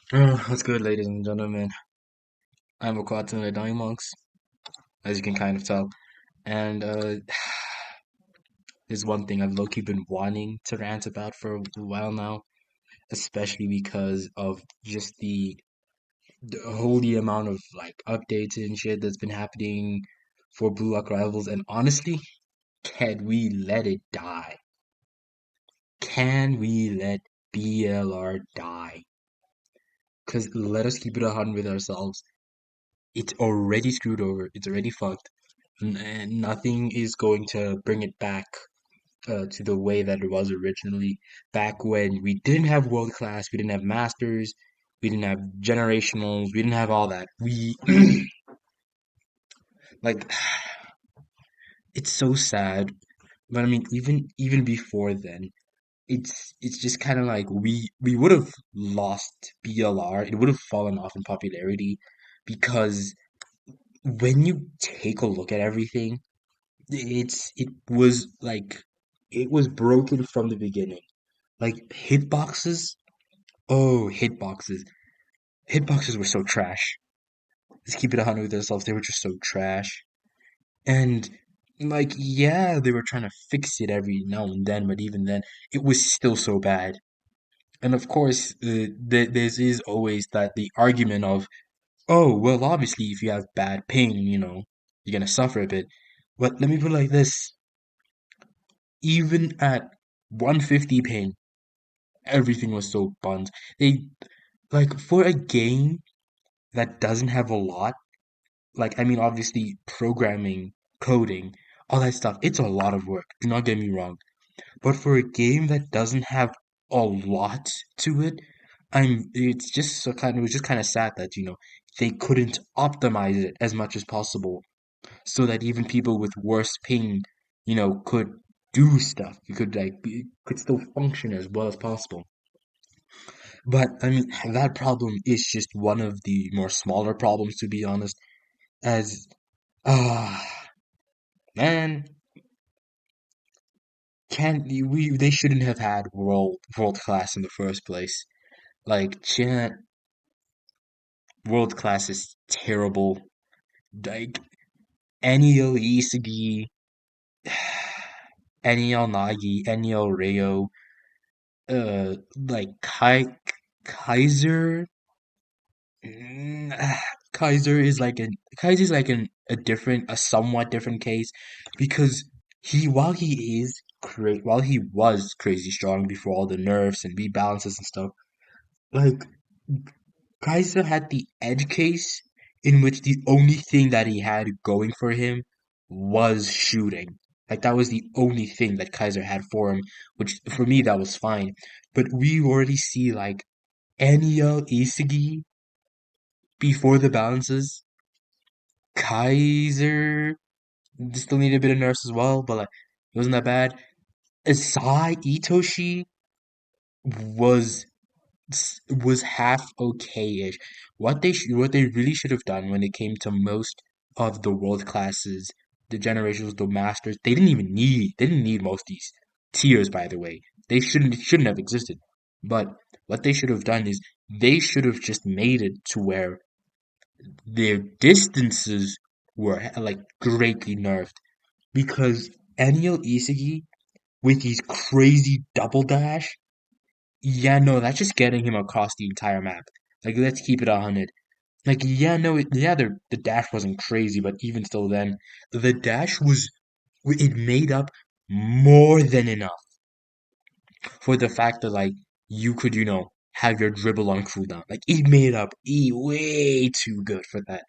What's good, ladies and gentlemen? I'm a Quatsune Dying Monks, as you can kind of tell. And there's one thing I've low-key been wanting to rant about for a while now, especially because of just the holy amount of like updates and shit that's been happening for Blue Lock Rivals. And honestly, can we let it die? Can we let BLR die? Because let us keep it 100 with ourselves. It's already screwed over. It's already fucked. And nothing is going to bring it back to the way that it was originally. Back when we didn't have world class, we didn't have masters, we didn't have generationals, we didn't have all that. We like it's so sad. But I mean, even before then, it's just kind of like we would have lost BLR. It would have fallen off in popularity because when you take a look at everything, it was broken from the beginning. Like hitboxes, oh hitboxes, hitboxes were so trash. Let's keep it 100 with ourselves. They were just so trash, and like yeah, they were trying to fix it every now and then, but even then, it was still so bad. And of course, there is always that the argument of, oh well, obviously if you have bad ping, you're gonna suffer a bit. But let me put it like this: even at 150 ping, everything was so buns. They like for a game that doesn't have a lot, like I mean obviously programming, coding, all that stuff, it's a lot of work. Do not get me wrong. But for a game that doesn't have a lot to it, it's just so kind of it was just kind of sad that, they couldn't optimize it as much as possible so that even people with worse ping, could do stuff. You could could still function as well as possible. But I mean, that problem is just one of the more smaller problems, to be honest. As ah man, can we? They shouldn't have had world class in the first place. Like, world class is terrible. Like Enio Isagi, Enio Nagi, Enio Reo, like Kaiser. Mm, ah, Kaiser is like a somewhat different case because while he was crazy strong before all the nerfs and rebalances and stuff, like Kaiser had the edge case in which the only thing that he had going for him was shooting. Like that was the only thing that Kaiser had for him, which for me that was fine. But we already see like Eniel Isagi before the balances. Kaiser still needed a bit of nerfs as well, but like it wasn't that bad. Asai Itoshi was was half okay-ish. What they really should have done when it came to most of the world classes, the generations, the masters, they didn't need most of these tiers, by the way. They shouldn't have existed. But what they should have done is they should have just made it to where their distances were like greatly nerfed because Enel Isagi with his crazy double dash, yeah, no, that's just getting him across the entire map. Like, let's keep it 100. Like, yeah, no, the dash wasn't crazy, but even still, then the dash it made up more than enough for the fact that like you could, have your dribble on cooldown. Like, it made up way too good for that.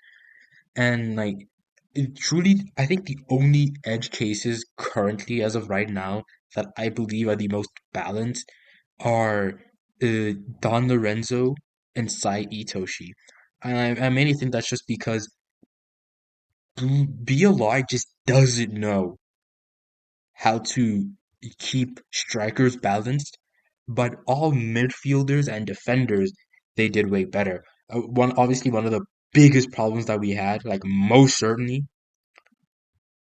And like it truly, I think the only edge cases currently, as of right now, that I believe are the most balanced are Don Lorenzo and Sai Itoshi. And I mainly think that's just because BLI just doesn't know how to keep strikers balanced, but all midfielders and defenders, they did way better. One of the biggest problems that we had, like most certainly,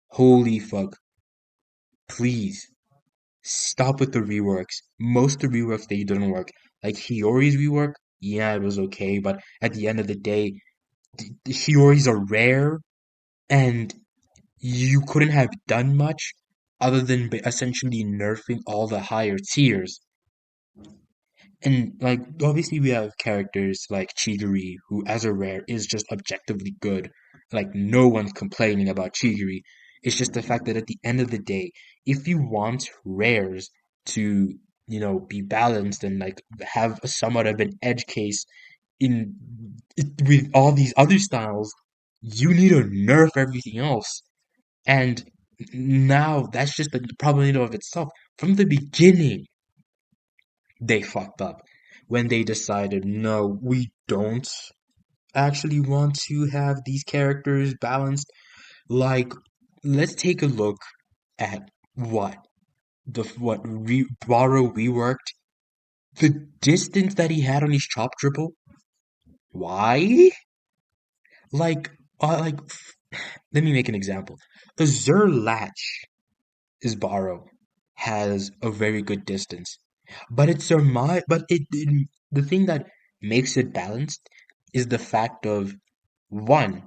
holy fuck, please stop with the reworks. Most of the reworks they didn't work. Like Hiyori's rework. Yeah, it was okay, but at the end of the day, the Hioris are rare, and you couldn't have done much other than essentially nerfing all the higher tiers. And like obviously we have characters like Chigiri, who as a rare is just objectively good. Like no one's complaining about Chigiri. It's just the fact that at the end of the day, if you want rares to, be balanced and like have a somewhat of an edge case in with all these other styles, you need to nerf everything else. And now that's just the problem in and of itself. From the beginning, they fucked up when they decided, no, we don't actually want to have these characters balanced. Like, let's take a look at Baro reworked. The distance that he had on his chop dribble. Why? Like, let me make an example. Azur Latch is Baro has a very good distance. But the thing that makes it balanced is the fact of one,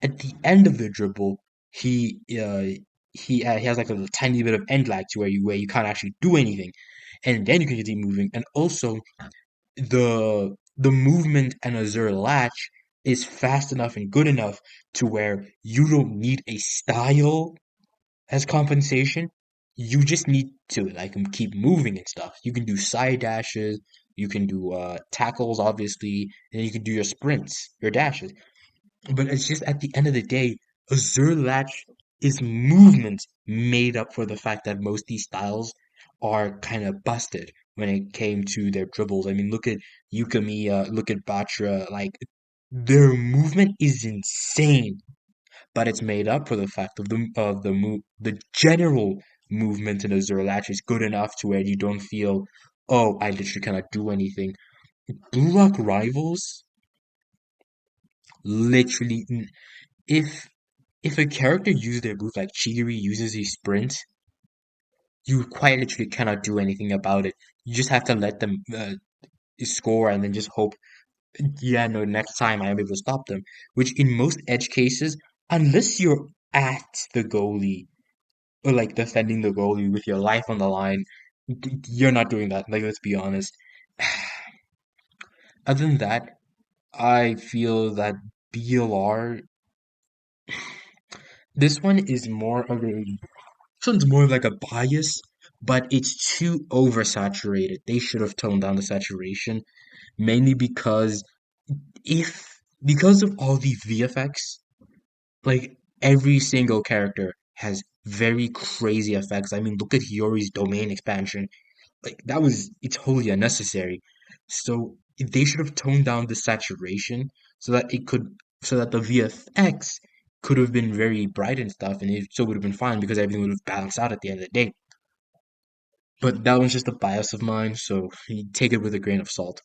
at the end of the dribble, he has like a tiny bit of end lag to where you can't actually do anything, and then you can continue moving. And also the movement and Azure latch is fast enough and good enough to where you don't need a style as compensation. You just need to like keep moving and stuff. You can do side dashes, you can do tackles, obviously, and you can do your sprints, your dashes. But it's just at the end of the day, Azure Latch is movement made up for the fact that most of these styles are kind of busted when it came to their dribbles. I mean, look at Yukamiya, look at Batra, like their movement is insane, but it's made up for the fact the general movement in Azure Latch is good enough to where you don't feel, oh, I literally cannot do anything. Blue Lock Rivals, literally, if if a character uses their move like Chigiri uses his sprint, you quite literally cannot do anything about it. You just have to let them score and then just hope, yeah, no, next time I am able to stop them. Which in most edge cases, unless you're at the goalie or like defending the goalie with your life on the line, you're not doing that. Like, let's be honest. Other than that, I feel that BLR, this one is more of a This one's more of like a bias, but it's too oversaturated. They should have toned down the saturation, mainly if because of all the VFX, like every single character has very crazy effects. I mean, look at Hiyori's domain expansion. Like it's wholly unnecessary. So they should have toned down the saturation so that so that the VFX could have been very bright and stuff, and it still would have been fine because everything would have balanced out at the end of the day. But that was just a bias of mine, so you take it with a grain of salt.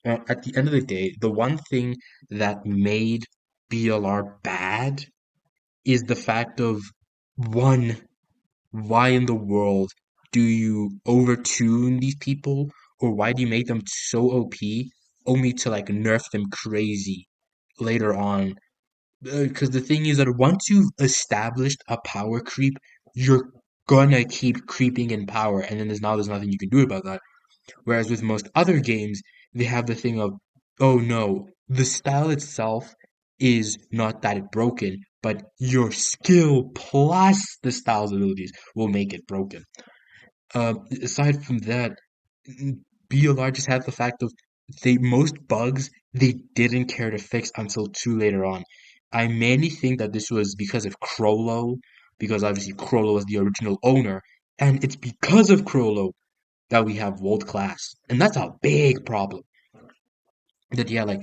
At the end of the day, the one thing that made BLR bad is the fact of one, why in the world do you overtune these people, or why do you make them so OP only to like nerf them crazy later on? Because the thing is that once you've established a power creep, you're gonna keep creeping in power, and then there's nothing you can do about that. Whereas with most other games, they have the thing of, oh no, the style itself is not that broken, but your skill plus the style's abilities will make it broken. Aside from that, BLR just had the fact of most bugs they didn't care to fix until too later on. I mainly think that this was because of Crollo, because obviously Crollo was the original owner, and it's because of Crollo that we have world class, and that's a big problem. That yeah, like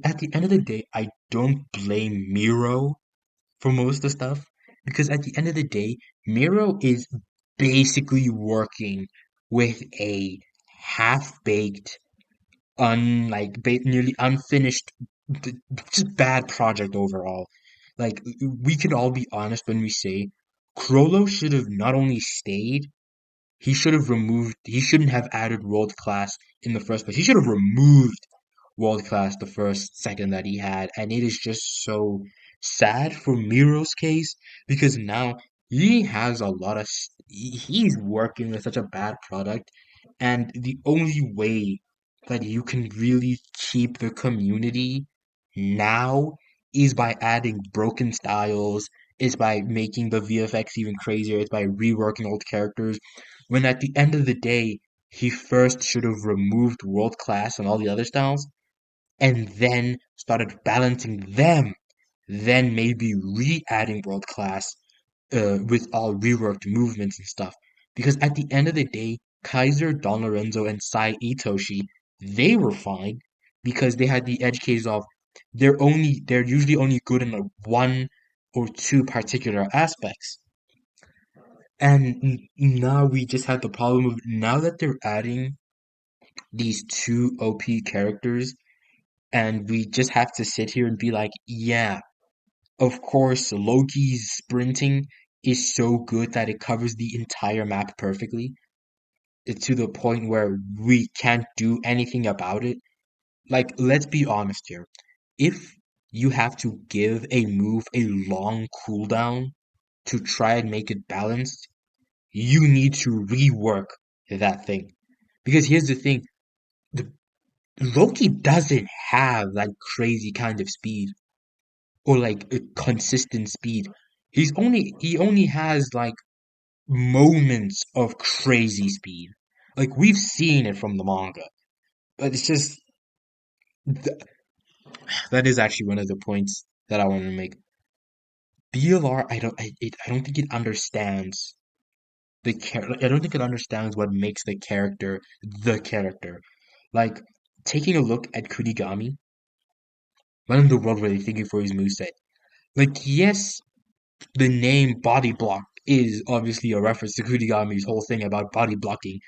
at the end of the day, I don't blame Miro for most of the stuff because at the end of the day, Miro is basically working with a half-baked, nearly unfinished, just bad project overall. Like we can all be honest when we say Krollo should have not only stayed, he shouldn't have added world class in the first place. He should have removed world class the first second that he had, and it is just so sad for Miro's case because now he has a lot of he's working with such a bad product, and the only way that you can really keep the community now is by adding broken styles, is by making the VFX even crazier, is by reworking old characters. When at the end of the day, he first should have removed world class and all the other styles, and then started balancing them, then maybe re-adding world class with all reworked movements and stuff. Because at the end of the day, Kaiser, Don Lorenzo, and Sai Itoshi, they were fine because they had the edge case of they're usually only good in a one or two particular aspects. And now we just have the problem of now that they're adding these two OP characters, and we just have to sit here and be like, yeah, of course, Loki's sprinting is so good that it covers the entire map perfectly. It's to the point where we can't do anything about it. Like, let's be honest here. If you have to give a move a long cooldown to try and make it balanced, you need to rework that thing. Because here's the thing, the, Loki doesn't have that crazy kind of speed or like a consistent speed. He only has like moments of crazy speed. Like we've seen it from the manga, but it's just th that is actually one of the points that I want to make. BLR, I don't think it understands I don't think it understands what makes the character. Like taking a look at Kunigami, what in the world were they thinking for his moveset? Like yes, the name body block is obviously a reference to Kunigami's whole thing about body blocking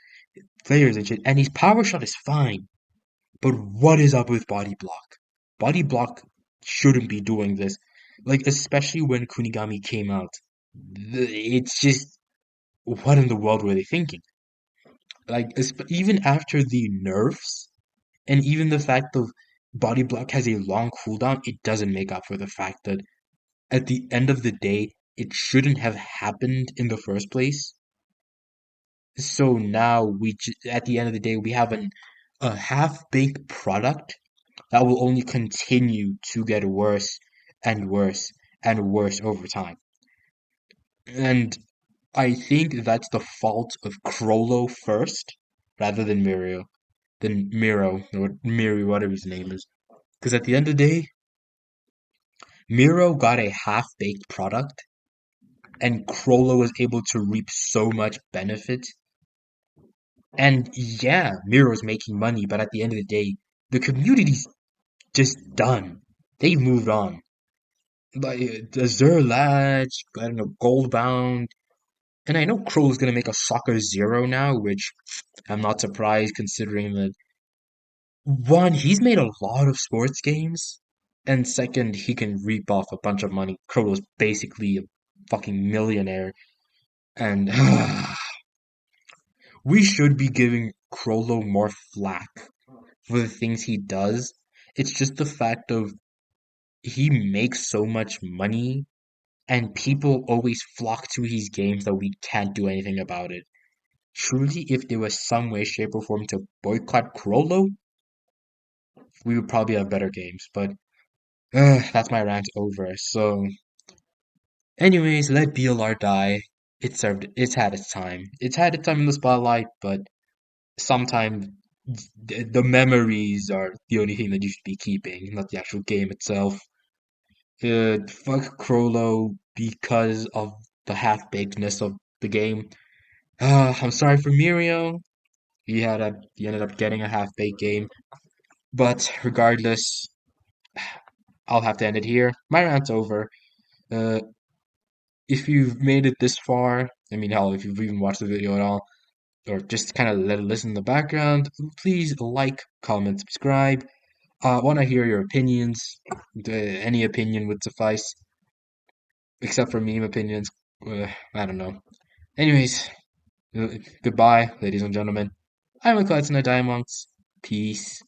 players and shit, and his power shot is fine. But what is up with body block? Body block shouldn't be doing this. Like, especially when Kunigami came out. It's just, what in the world were they thinking? Like, even after the nerfs, and even the fact of body block has a long cooldown, it doesn't make up for the fact that at the end of the day, it shouldn't have happened in the first place. So now at the end of the day, we have a half-baked product that will only continue to get worse and worse and worse over time. And I think that's the fault of Crollo first, rather than Miro, or Miri, whatever his name is. Because at the end of the day, Miro got a half-baked product, and Crollo was able to reap so much benefit. And yeah, Miro's making money, but at the end of the day, the community's just done. They've moved on. Like Zerlach, I don't know, Goldbound, and I know Crow's gonna make a Soccer Zero now, which I'm not surprised considering that one, he's made a lot of sports games, and second, he can reap off a bunch of money. Crow's basically a fucking millionaire, and we should be giving Crollo more flack for the things he does. It's just the fact of he makes so much money and people always flock to his games that we can't do anything about it. Truly, if there was some way, shape, or form to boycott Crollo, we would probably have better games. But that's my rant over. So, anyways, let BLR die. It served. It's had its time. It's had its time in the spotlight, but sometimes the memories are the only thing that you should be keeping, not the actual game itself. Fuck Crollo because of the half-bakedness of the game. I'm sorry for Mirio. He ended up getting a half-baked game. But regardless, I'll have to end it here. My rant's over. Uh, if you've made it this far, I mean, hell, if you've even watched the video at all, or just kind of let it listen in the background, please like, comment, subscribe. I want to hear your opinions. Any opinion would suffice, except for meme opinions. I don't know. Anyways, goodbye, ladies and gentlemen. I'm a Klatsuna Diamonds. Peace.